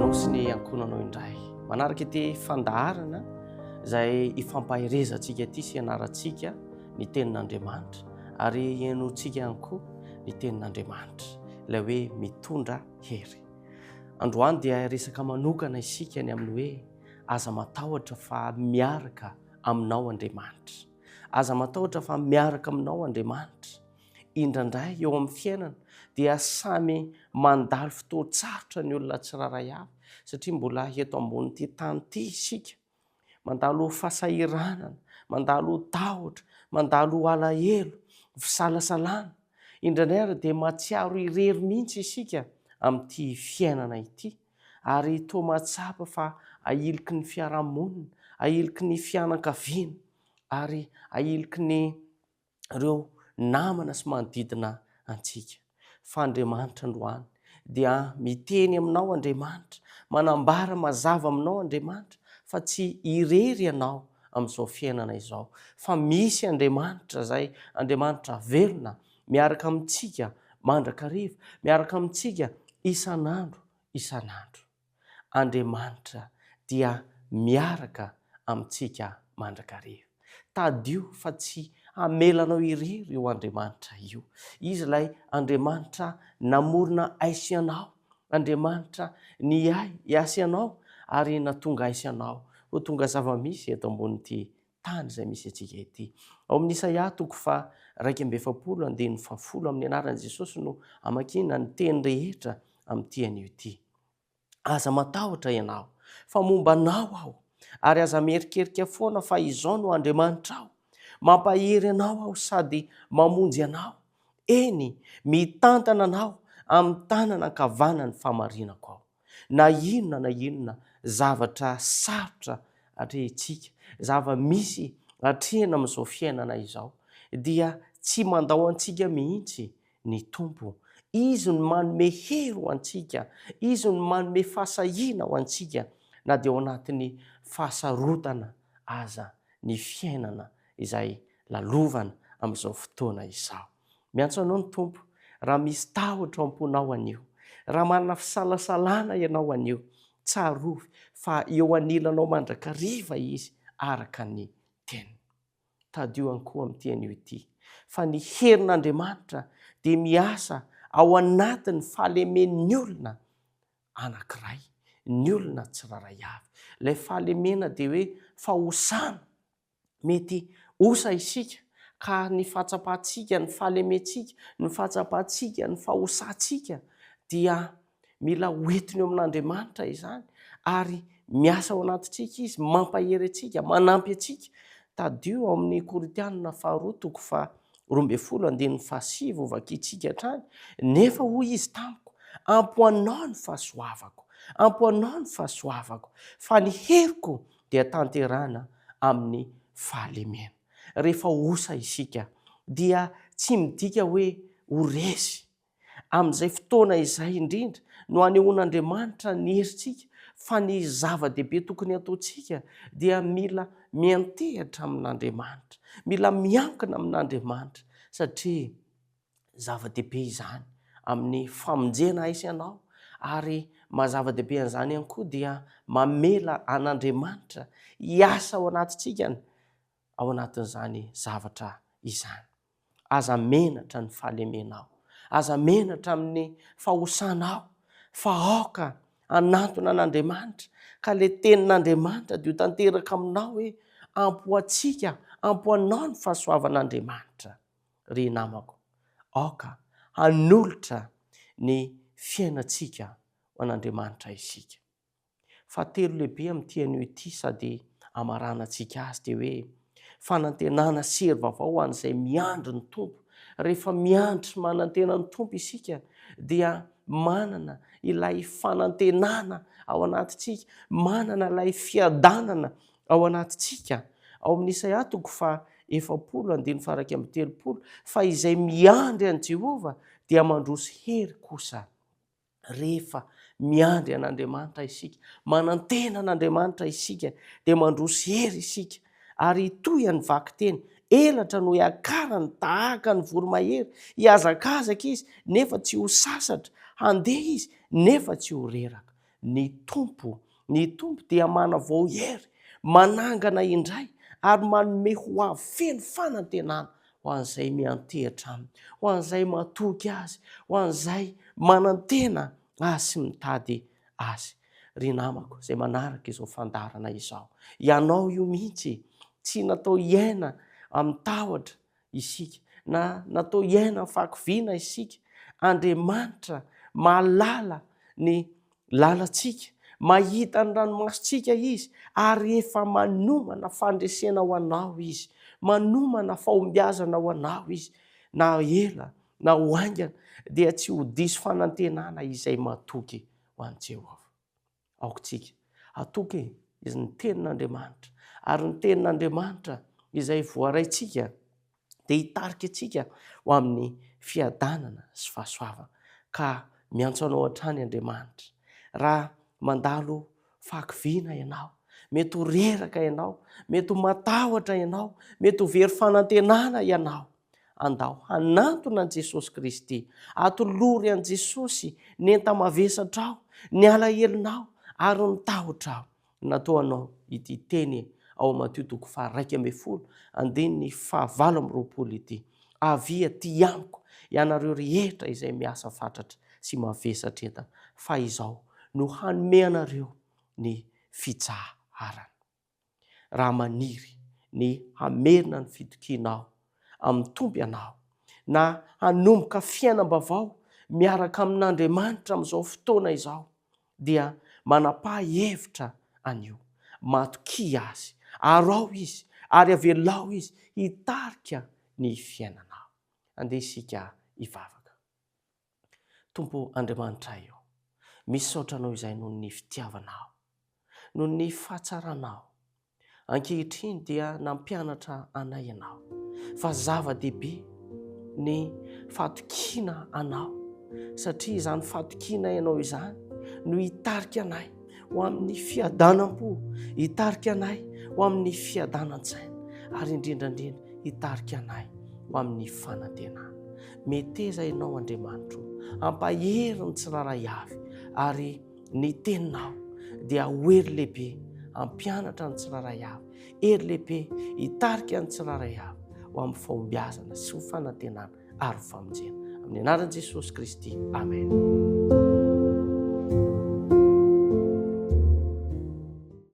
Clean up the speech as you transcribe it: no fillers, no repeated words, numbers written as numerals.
anao sy ny ankonanao indray manaraka ity fandaharana izay ifampahirezantsika ity sy ianarantsika ny tenin'Andriamanitra ary ianontsika ihany koa ny tenin'Andriamanitra ilay hoe mitondra hery. Androany dia resaka manokana isika ny amin'ny hoe aza matahotra fa miaraka aminao Andriamanitra, aza matahotra fa miaraka aminao Andriamanitra. Indrandray eo amin'ny fiainana dia samy mandalo fotoan-tsarotra ny olona tsiraray avy satria mbola eto ambon'ity tany ity isika, mandalo fahasahiranana, mandalo tahotra, mandalo alahelo, fisalasalana. Indrandray ary dia mahatsiaro irery mihitsy isika amin'ity fiainana ity ary toa mahatsapa fa ahiliky ny fiarahamonina, ahiliky ny fianakaviana ary ahiliky ny ireo namana sy manodidina antsika. Fa Andriamanitra androany dia miteny aminao Andriamanitra, manambara mazava aminao Andriamanitra fa tsy irery ianao amin'izao fiainana izao, fa misy Andriamanitra izay Andriamanitra velona miaraka amintsika mandrakariva, miaraka amintsika isan'andro isan'andro. Andriamanitra dia miaraka amintsika mandrakariva. Tadio fa tsy hamelanao irery io Andriamanitra io. Izy ilay Andriamanitra namorona aiso ianao, Andriamanitra niay hiasa ianao ary natonga aiso ianao ho tonga zava-misy eto ambon'ity tany izay misy antsika ity. Ao amin'ny Isaia 2:7-10 amin'ny anaran'i Jesosy no hamakina ny teny rehetra amin'ity anio ity. Aza matahotra ianao fa momba anao aho, ary aza mierikerika foana fa izao no Andriamanitra aho. Mampahery anao aho sady mamonjy anao. Eny, mitantana anao amin'ny tanana ankavanana famarinako aho. Na inona zavatra sarotra atrehintsika, zava-misy atrehina amin'izao fiainana izao, dia tsy mandao antsika mihitsy ny Tompo. Izy no manome hery ho antsika, izy no manome fahasahiana ho antsika, na dia ao anatin'ny fahasarotana aza ny fiainana izay lalovana amin'izao fotoana izao. Miantso anao ny Tompo raha misy tahotra ao am-ponao anio, raha manana fisalasalana ianao anio, tsarovy fa eo anilanao mandrakariva izy araka ny teny. Tadio ihany koa amin'ity anio ity fa ny herin'Andriamanitra dia miasa ao anatin'ny fahalemen'ny olona anankiray, ny olona tsiraray avy. Ilay fahalemena dia hoe fahosana. Mety osa isika ka ny fahatsapantsika, ny fahalementsika, ny fahatsapantsika, ny fahosantsika dia mila hoentiny eo amin'Andriamanitra izany ary miasa ao anatintsika izy, mampahery antsika, manampy antsika. Tadio ao amin'ny Korintianina 2:12-7 ovakitsika hatrany. Nefa hoy izy tamiko, ampoanao ny fahasoavako, ampoanao ny fahasoavako, fa ny heriko dia tanterana amin'ny fahalemena. Rehefa osa isika dia tsy midika hoe ho resy. Amin'izay fotoana izay indrindra no anehoan'Andriamanitra ny herintsika fa ny zava-dehibe tokony ataontsika dia mila miantehatra amin'Andriamanitra, mila miankina amin'Andriamanitra satria zava-dehibe izany amin'ny famonjena aiso ianao ary mazava-dehibe an'izany ihany koa dia mamela an'Andriamanitra hiasa ao anatintsika ao anatin'izany zavatra izany. Aza menatra ny fahalemenao, aza menatra amin'ny fahosanao, fa aoka anantona an'Andriamanitra ka le tenin'Andriamanitra dia ho tanteraka aminao hoe ampoantsika, ampoanao ny fahasoavan'Andriamanitra. Ry namako, aoka hanolotra ny fiainantsika ho an'Andriamanitra isika. Fahatelo lehibe amin'ity anio ity sady amaranantsika azy dia hoe fanantenana sery vaovao ho an'izay miandry ny Tompo. Rehefa miandry sy manantena ny Tompo isika dia manana ilay fanantenana ao anatintsika, manana ilay fiadanana ao anatintsika. Ao amin'ny Isaia 2:7-13 fa izay miandry an'i Jehovah dia mandroso hery kosa. Rehefa miandry an'Andriamanitra isika, manantena an'Andriamanitra isika dia mandroso hery isika. Ary toy any vaky teny, elatra no hiakarany tahaka ny voromahery, hiazakazaka izy nefa tsy ho sasatra, handeha izy nefa tsy ho reraka. ny tompo dia manavao hery manangana indray ary manome ho avy feno fanantenana ho an'izay miantehitra aminy, ho an'izay matoky azy, ho an'izay manantena azy sy mitady azy. Ry namako izay manaraka izao fandarana izao, ianao io mihitsy tsy natao iaina amin'ny tahotra isika, na natao iaina amin'ny fakoviana isika. Andriamanitra mahalala ny lalantsika, mahita ny ranomasontsika izy, ary efa manomana fandresena ho anao izy, manomana fahombiazana ho anao izy, na ela na ho aingana dia tsy ho diso fanantenana izay matoky ho an'i Jehovah. Aokontsika atoky izy ny tenin'Andriamanitra, ary ny tenin'Andriamanitra izay voaraintsika dia hitarika antsika ho amin'ny fiadanana sy fahasoavana. Ka miantso anao hatrany Andriamanitra, raha mandalo fakoviana ianao, mety ho reraka ianao, mety ho matahotra ianao, mety ho very fanantenana ianao, andao hanantona an' Jesosy Kristy, atolory an' Jesosy ny enta-mavesatra ao, ny alahelinao ary ny tahotra ao. Nataonao ity teny ao Mateo 5:9-20 ity: avia ty amiko ianareo rehetra izay miasa fatratra sy mavesatra entana, fa izao no hanome anareo ny fijaharana. Raha maniry ny hamerina ny fitokianao amin'ny tomby anao, na hanomboka fiainam-baovao miaraka amin'Andriamanitra amin'izao fotoana izao, dia manapa-hevitra anio, matoki azy, arao izy ary avelao izy hitarika ny fiainanao. Andeha isika hivavaka. Tompo Andriamanitra io, misaotra anao izay noho ny fitiavanao, noho ny fahatsaranao. Ankehitriny dia nampianatra anay ianao, fa zava-dehibe ny fatokiana anao, satria izany fatokiana ianao izany no hitarika anay ho amin'ny fiadanam-po, hitarika anay ho amin'ny fiadanan-tsaina, ary indrindrandrindra hitarika anay ho amin'ny fanantenana. Meteza ianao Andriamanitra, ampahery ny tsiraray avy, ary ny teninao dia ho hery lehibe ampianatra ny tsiraray avy, hery lehibe hitarika ny tsiraray avy ho amin'ny fahombiazana sy ho fanantenana ary famonjena. Amin'ny anaran'i Jesosy Kristy. Amen.